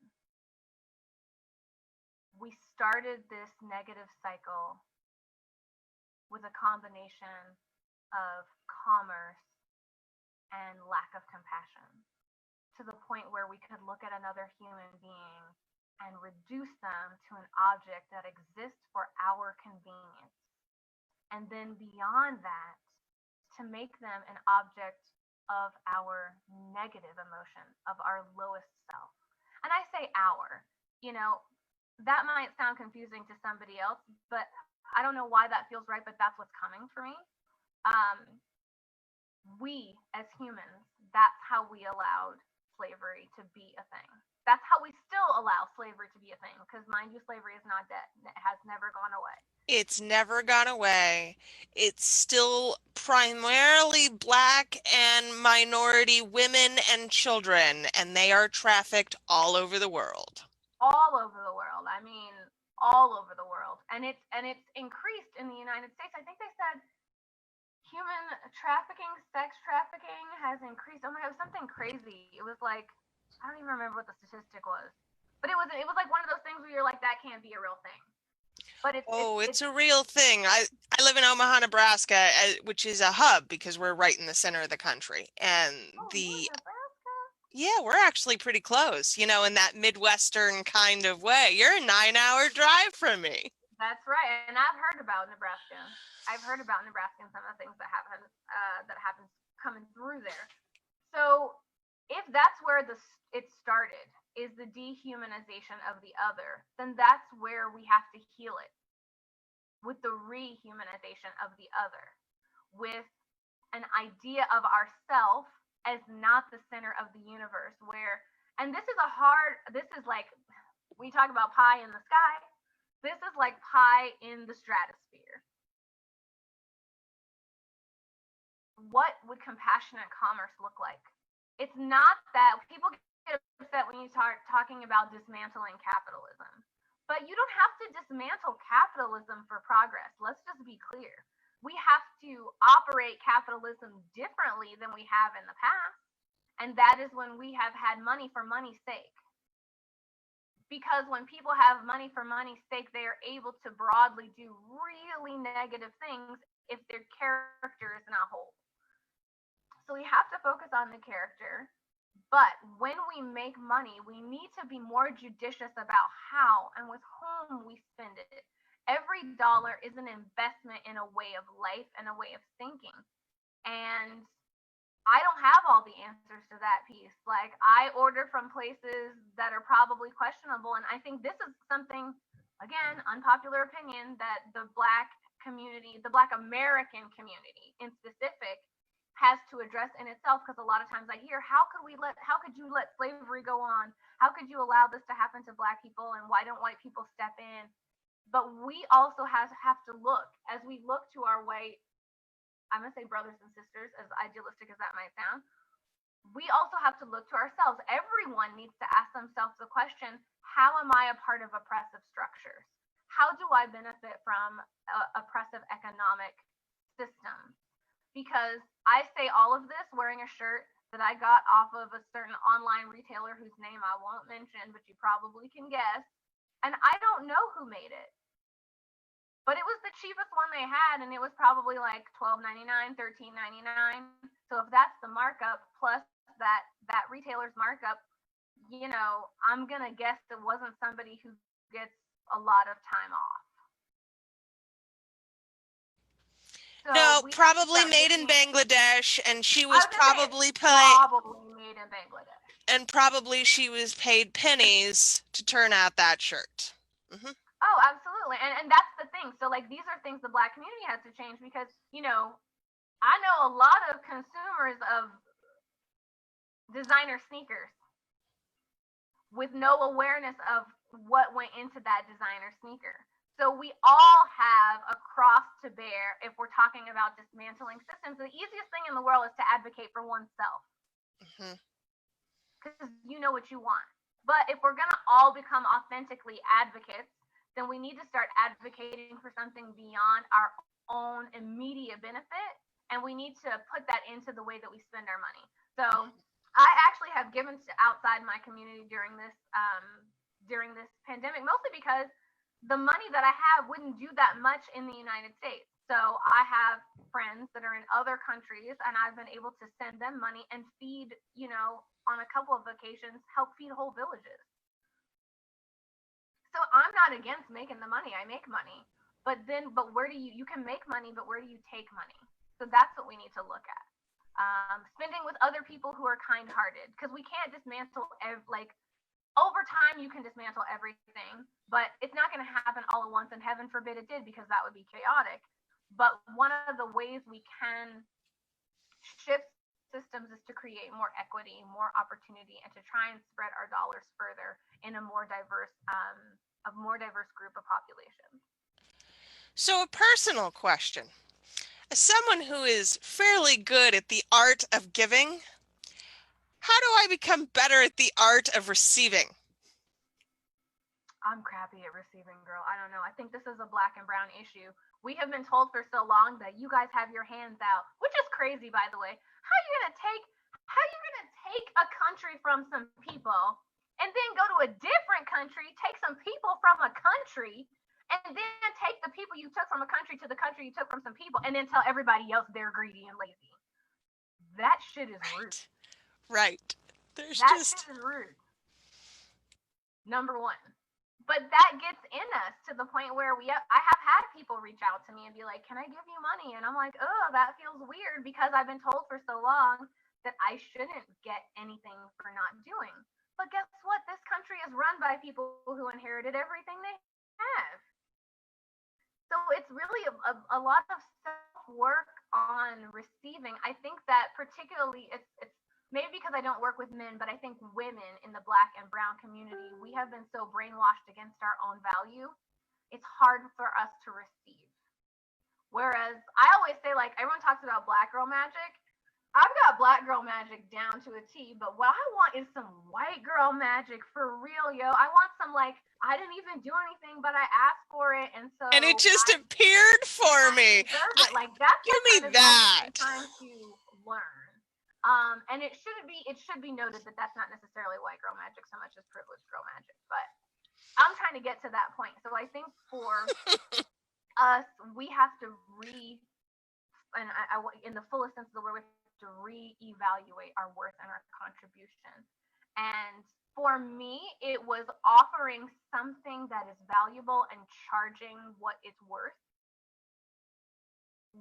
we started this negative cycle with a combination of commerce and lack of compassion, to the point where we could look at another human being and reduce them to an object that exists for our convenience. And then beyond that, to make them an object of our negative emotion, of our lowest self. And I say our, that might sound confusing to somebody else, but I don't know why that feels right, but that's what's coming for me. We as humans, that's how we allowed slavery to be a thing. That's how we still allow slavery to be a thing, because mind you, slavery is not dead. It has never gone away. it's never gone away. It's still primarily Black and minority women and children, and they are trafficked all over the world. All over the world. I mean, all over the world. And it's increased in the United States. I think they said human trafficking, sex trafficking has increased. Oh my god, it was something crazy. It was like, I don't even remember what the statistic was. But it was like one of those things where you're like, that can't be a real thing. But Oh, it's it's a real thing. I live in Omaha, Nebraska, which is a hub because we're right in the center of the country. And oh, you're in the Nebraska? yeah, we're actually pretty close, in that Midwestern kind of way. You're a 9-hour drive from me. That's right. And I've heard about Nebraska. I've heard about Nebraska and some of the things that happens coming through there. So if that's where it started, is the dehumanization of the other, then that's where we have to heal it, with the rehumanization of the other, with an idea of ourself as not the center of the universe. And this is like, we talk about pie in the sky. This is like pie in the stratosphere. What would compassionate commerce look like? It's not that people get upset when you start talking about dismantling capitalism, but you don't have to dismantle capitalism for progress. Let's just be clear. We have to operate capitalism differently than we have in the past, and that is when we have had money for money's sake. Because when people have money for money's sake, they are able to broadly do really negative things if their character is not whole. So we have to focus on the character. But when we make money, we need to be more judicious about how and with whom we spend it. Every dollar is an investment in a way of life and a way of thinking. And I don't have all the answers to that piece. Like, I order from places that are probably questionable. And I think this is something, again, unpopular opinion, that the Black community, the Black American community in specific, has to address in itself. Because a lot of times I hear, how could you let slavery go on? How could you allow this to happen to Black people? And why don't white people step in? But we also have to look, as we look to our white, I'm going to say brothers and sisters, as idealistic as that might sound, we also have to look to ourselves. Everyone needs to ask themselves the question, how am I a part of oppressive structures? How do I benefit from oppressive economic systems? Because I say all of this wearing a shirt that I got off of a certain online retailer whose name I won't mention, but you probably can guess. And I don't know who made it, but it was the cheapest one they had, and it was probably like $12.99, $13.99. So if that's the markup plus that retailer's markup, I'm gonna guess it wasn't somebody who gets a lot of time off. So No, we have to probably start made in looking at. Bangladesh, and she I was was gonna say it's probably probably made in Bangladesh. and probably she was paid pennies to turn out that shirt. Hmm. Oh, absolutely, and that's the thing. So like these are things the Black community has to change because I know a lot of consumers of designer sneakers with no awareness of what went into that designer sneaker. So we all have a cross to bear if we're talking about dismantling systems. The easiest thing in the world is to advocate for oneself Hmm. because you know what you want. But if we're going to all become authentically advocates, then we need to start advocating for something beyond our own immediate benefit. And we need to put that into the way that we spend our money. So I actually have given to outside my community during this pandemic, mostly because the money that I have wouldn't do that much in the United States. So I have friends that are in other countries, and I've been able to send them money and feed, on a couple of occasions, help feed whole villages. So I'm not against making the money. I make money. But where do you can make money, but where do you take money? So that's what we need to look at. Spending with other people who are kind-hearted, because we can't dismantle over time you can dismantle everything, but it's not going to happen all at once, and heaven forbid it did, because that would be chaotic. But one of the ways we can shift systems is to create more equity, more opportunity, and to try and spread our dollars further in a more diverse group of population. So, a personal question. As someone who is fairly good at the art of giving, how do I become better at the art of receiving? I'm crappy at receiving, girl. I don't know. I think this is a Black and brown issue. We have been told for so long that you guys have your hands out, which is crazy, by the way. How you gonna take a country from some people and then go to a different country, take some people from a country, and then take the people you took from a country to the country you took from some people, and then tell everybody else they're greedy and lazy? That shit is rude. Right. Right. There's That just shit is rude. Number one. But that gets in us to the point where I have had people reach out to me and be like, "Can I give you money?" And I'm like, "Oh, that feels weird because I've been told for so long that I shouldn't get anything for not doing." But guess what? This country is run by people who inherited everything they have. So it's really a lot of self work on receiving. I think that particularly it's maybe because I don't work with men, but I think women in the Black and brown community, we have been so brainwashed against our own value. It's hard for us to receive. Whereas I always say, like, everyone talks about Black girl magic. I've got Black girl magic down to a T, but what I want is some white girl magic for real, yo. I want some, like, I didn't even do anything, but I asked for it, and so and it just appeared for me. deserve it. Like, that's Give the kind me of magic that. I'm trying to learn. And it should be noted that that's not necessarily white girl magic so much as privileged girl magic, but I'm trying to get to that point. So I think for us, we have to in the fullest sense of the word, we have to to reevaluate our worth and our contribution. And for me, it was offering something that is valuable and charging what it's worth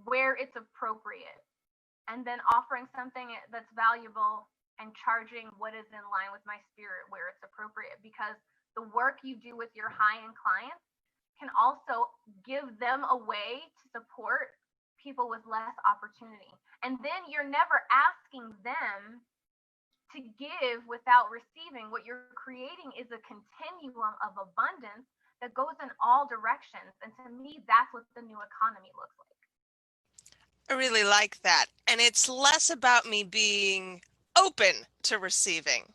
where it's appropriate, and then offering something that's valuable and charging what is in line with my spirit where it's appropriate, because the work you do with your high-end clients can also give them a way to support people with less opportunity. And then you're never asking them to give without receiving. What you're creating is a continuum of abundance that goes in all directions. And to me, that's what the new economy looks like. I really like that. And it's less about me being open to receiving.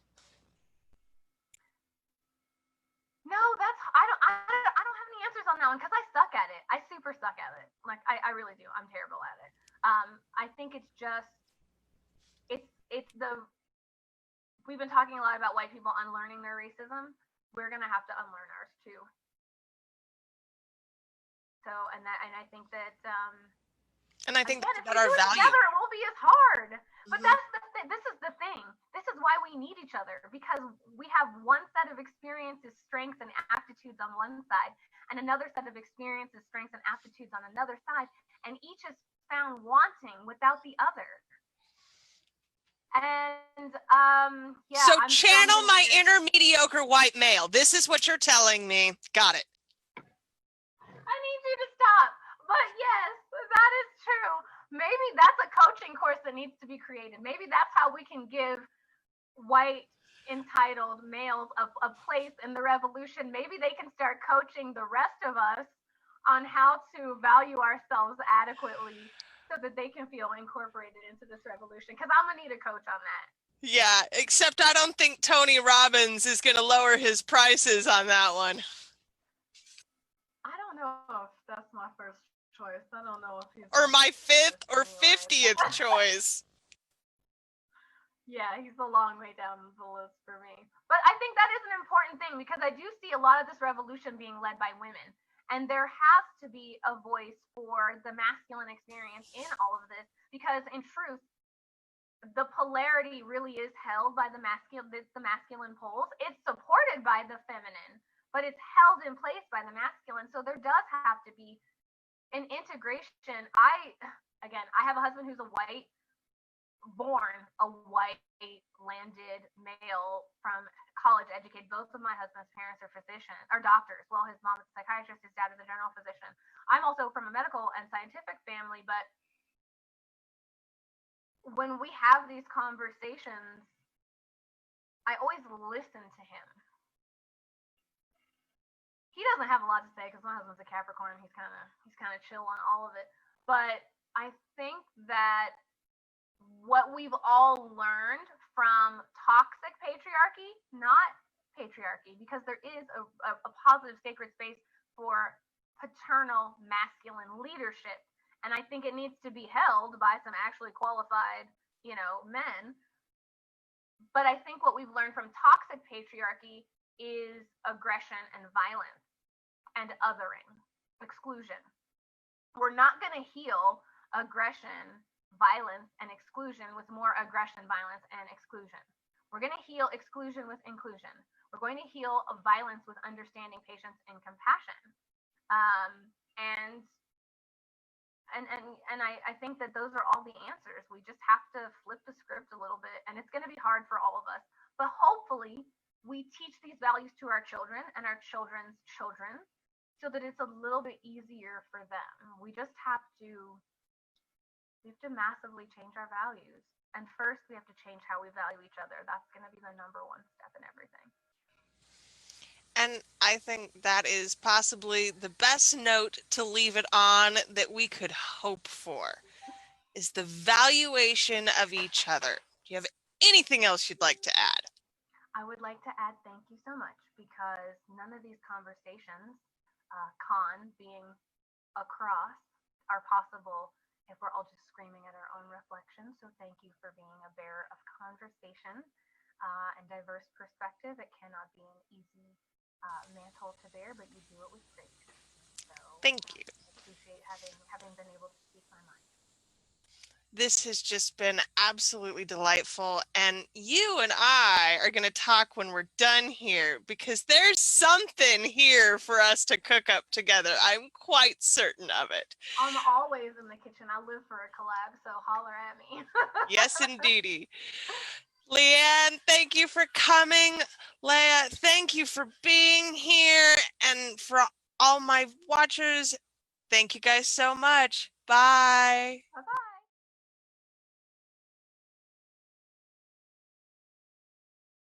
No, that's I don't have any answers on that one because I suck at it. I super suck at it. Like I really do. I'm terrible at it. I think it's just it's the we've been talking a lot about white people unlearning their racism. We're gonna have to unlearn ours too. So and I think that And I think again, that's if we about our do it value. together, it won't be as hard. But Mm-hmm. that's this is the thing. This is why we need each other, because we have one set of experiences, strengths, and aptitudes on one side, and another set of experiences, strengths, and aptitudes on another side, and each is found wanting without the other. And yeah, So I'm channel my here. inner mediocre white male. This is what you're telling me. Got it. I need you to stop. But yes, that is true. Maybe that's a coaching course that needs to be created. Maybe that's how we can give white entitled males a place in the revolution. Maybe they can start coaching the rest of us on how to value ourselves adequately so that they can feel incorporated into this revolution. Because I'm gonna need a coach on that. Yeah, except I don't think Tony Robbins is going to lower his prices on that one. I don't know if that's my first choice. I don't know if he's Or my fifth or anyway. 50th choice. Yeah, he's a long way down the list for me. But I think that is an important thing, because I do see a lot of this revolution being led by women. And there has to be a voice for the masculine experience in all of this, because in truth, the polarity really is held by the masculine poles. It's supported by the feminine, but it's held in place by the masculine. So there does have to be an integration. I have a husband who's born a white landed male from college educated. Both of my husband's parents are physicians or doctors. Well, his mom is a psychiatrist, his dad is a general physician. I'm also from a medical and scientific family, but when we have these conversations, I always listen to him. He doesn't have a lot to say because my husband's a Capricorn. He's kind of chill on all of it. But I think that what we've all learned from toxic patriarchy, not patriarchy, because there is a positive sacred space for paternal masculine leadership. And I think it needs to be held by some actually qualified, men. But I think what we've learned from toxic patriarchy is aggression and violence and othering, exclusion. We're not going to heal aggression, violence, and exclusion with more aggression, violence, and exclusion. We're going to heal exclusion with inclusion. We're going to heal violence with understanding, patience, and compassion. I think that those are all the answers. We just have to flip the script a little bit, and it's going to be hard for all of us. But hopefully, we teach these values to our children and our children's children, so that it's a little bit easier for them. We have to massively change our values. And first, we have to change how we value each other. That's going to be the number one step in everything. And I think that is possibly the best note to leave it on that we could hope for, is the valuation of each other. Do you have anything else you'd like to add? I would like to add thank you so much, because none of these conversations, con being across, are possible if we're all just screaming at our own reflections. So thank you for being a bearer of conversation and diverse perspective. It cannot be an easy mantle to bear, but you do it with grace. So Thank you. I appreciate having been able to speak my mind. This has just been absolutely delightful. And you and I are going to talk when we're done here because there's something here for us to cook up together. I'm quite certain of it. I'm always in the kitchen. I live for a collab, so holler at me. Yes, indeedy. Leanne, thank you for coming. Leah, thank you for being here. And for all my watchers, thank you guys so much. Bye. Bye bye.